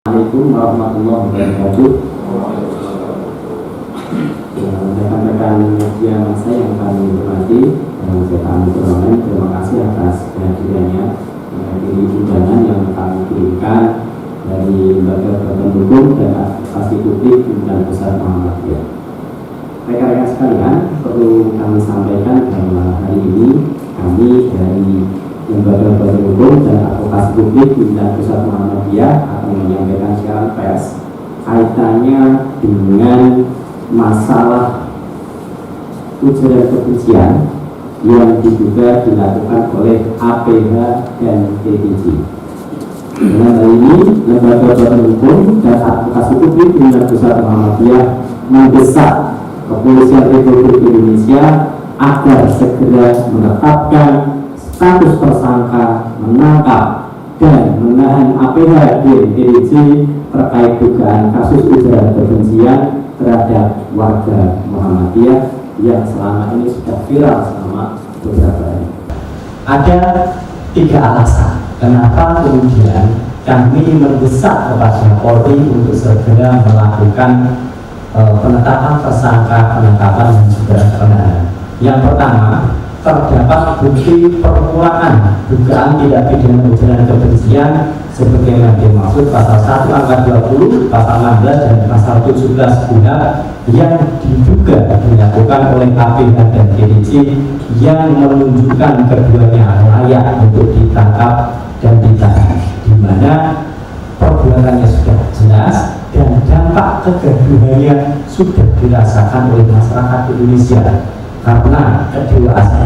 Assalamualaikum warahmatullahi wabarakatuh. Rekan-rekan media massa yang kami hormati, kami berterima terima kasih atas kehadirannya, menghadiri undangan yang kami kirimkan dari lembaga pendukung dan advokasi publik Pimpinan Pusat Muhammadiyah. Rekan-rekan sekalian, perlu kami sampaikan bahwa hari ini kami dari lembaga pendukung dan advokasi publik Pimpinan Pusat Muhammadiyah akan menyampaikan siaran pers kaitannya dengan masalah ujaran kebencian yang diduga dilakukan oleh APH dan TTJ. Dengan hal ini, lembaga pendukung dan advokasi publik Pimpinan Pusat Muhammadiyah mendesak Kepolisian Republik Indonesia agar segera menetapkan status tersangka, menangkap dan menahan APH dan TTJ terkait dugaan kasus ujaran kebencian terhadap warga Muhammadiyah yang selama ini sudah viral selama beberapa hari. Ada 3 alasan kenapa kemudian kami mendesak kepada Polri untuk segera melakukan penetapan tersangka, penangkapan dan juga penahanan. Yang pertama, terdapat bukti permulaan dugaan tindak pidana ujaran kebencian sebagaimana dimaksud pasal 1 angka 20, pasal 16 dan pasal 17 kuhap yang diduga dilakukan oleh APH dan TTJ yang menunjukkan keduanya layak untuk ditangkap dan ditahan, di mana perbuatannya sudah jelas dan dampak kegaduhannya sudah dirasakan oleh masyarakat Indonesia. Karena kedewasaan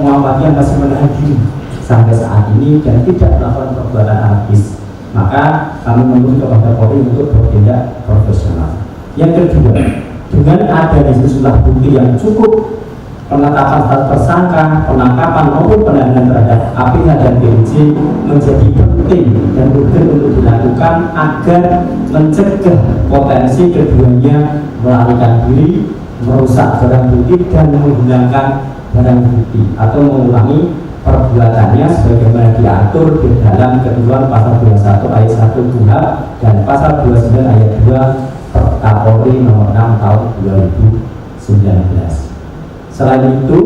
Muhammadiyah masih menahan diri sampai saat ini dan tidak melakukan perbuatan anarkis, maka kami menuntut kepada Polri untuk bertindak profesional. Yang kedua, dengan adanya sejumlah bukti yang cukup, penetapan status tersangka, penangkapan maupun penahanan terhadap APH dan TTJ menjadi penting dan urgen untuk dilakukan agar mencegah potensi keduanya melarikan diri, merusak barang bukti dan menghilangkan barang bukti atau mengulangi perbuatannya sebagaimana diatur di dalam ketentuan pasal 21 ayat 1 KUHP dan pasal 29 ayat 2 Kapolri nomor 6 tahun 2019. Selain itu,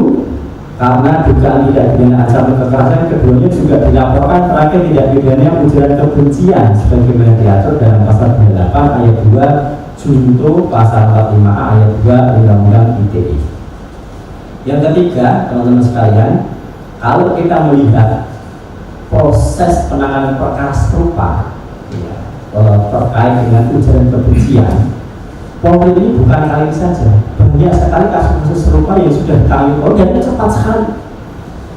karena dugaan tindak pidana ancaman kekerasan, keduanya juga dilaporkan terakhir tindak pidana ujaran kebencian sebagaimana diatur dalam pasal 28 ayat 2 Junto pasal 45 ayat 2 Undang-Undang ITE. Yang ketiga, teman-teman sekalian, kalau kita melihat proses penanganan perkara serupa terkait dengan ujaran kebencian, Polri ini bukan kali ini saja, banyak sekali kasus-kasus serupa yang sudah ditangani Polri dan cepat sekali.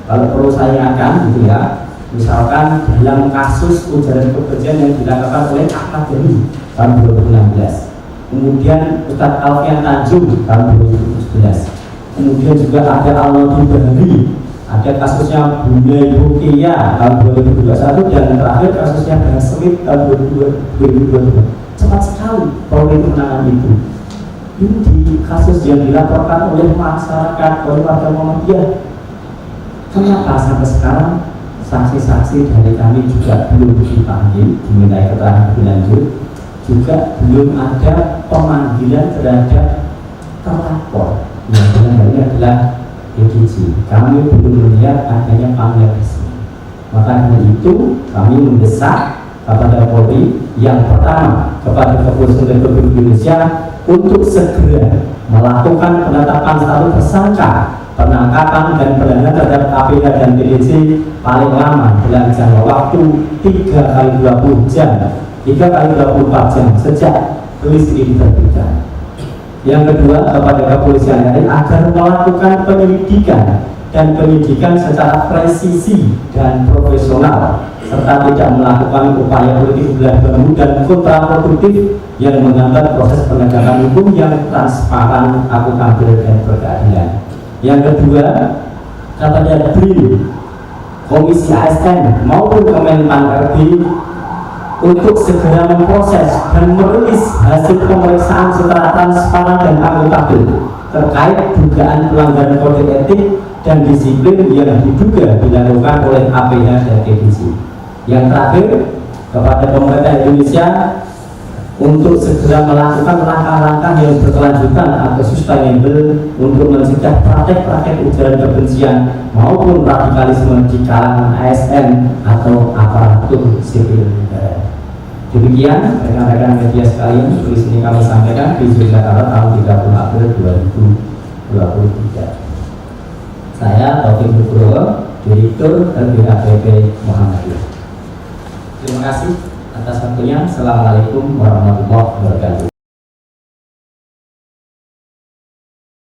Kalau perlu saya ingatkan, gitu ya, misalkan dalam kasus ujaran kebencian yang dilakukan oleh Akademi tahun 2016. Kemudian Ustadz Alfian Tanjung tahun 2017. Kemudian juga ada Almadun Bahari, ada kasusnya Bunda Rukia tahun 2021 dan terakhir kasusnya Bang Semit tahun 2022. Cepat sekali Polri itu menangani itu. Ini di kasus yang dilaporkan oleh masyarakat, oleh warga Muhammadiyah. Kenapa sampai sekarang saksi-saksi dari kami juga belum dipanggil dimintai keterangan lebih lanjut? Juga belum ada pemanggilan terhadap terlapor yang sebenarnya adalah TTJ. Kami belum melihat adanya panggilan resmi. Maka dari itu kami mendesak kepada Polri yang pertama kepada Kepolisian Republik Indonesia untuk segera melakukan penetapan status tersangka, penangkapan dan penahanan terhadap APH dan TTJ paling lama dalam jangka waktu 3x20 jam 3x24 jam sejak tulis ini diterbitkan. Yang kedua, kepada Kepolisian RI agar melakukan penyelidikan dan penyidikan secara presisi dan profesional serta tidak melakukan upaya politik belah bambu dan kontraproduktif yang menghambat proses penegakan hukum yang transparan, akuntabel dan berkeadilan. Yang kedua, kepada BRIN, Komisi ASN maupun Kemenpan RB untuk segera memproses dan merilis hasil pemeriksaan secara transparan dan akuntabel terkait dugaan pelanggaran kode etik dan disiplin yang diduga dilakukan oleh APH dan TTJ. Yang terakhir, kepada pemerintah Indonesia untuk segera melakukan langkah-langkah yang berkelanjutan atau sustainable untuk mencegah praktek-praktek ujaran kebencian maupun radikalisme di kalangan ASN atau aparatur sipil negara. Demikian rekan-rekan media sekalian, tulis ini kami sampaikan di Yogyakarta tahun 30 April 2023. Saya Taufik Nugroho, Direktur LBHPP Muhammadiyah. Terima kasih atas waktunya. Assalamualaikum warahmatullahi wabarakatuh.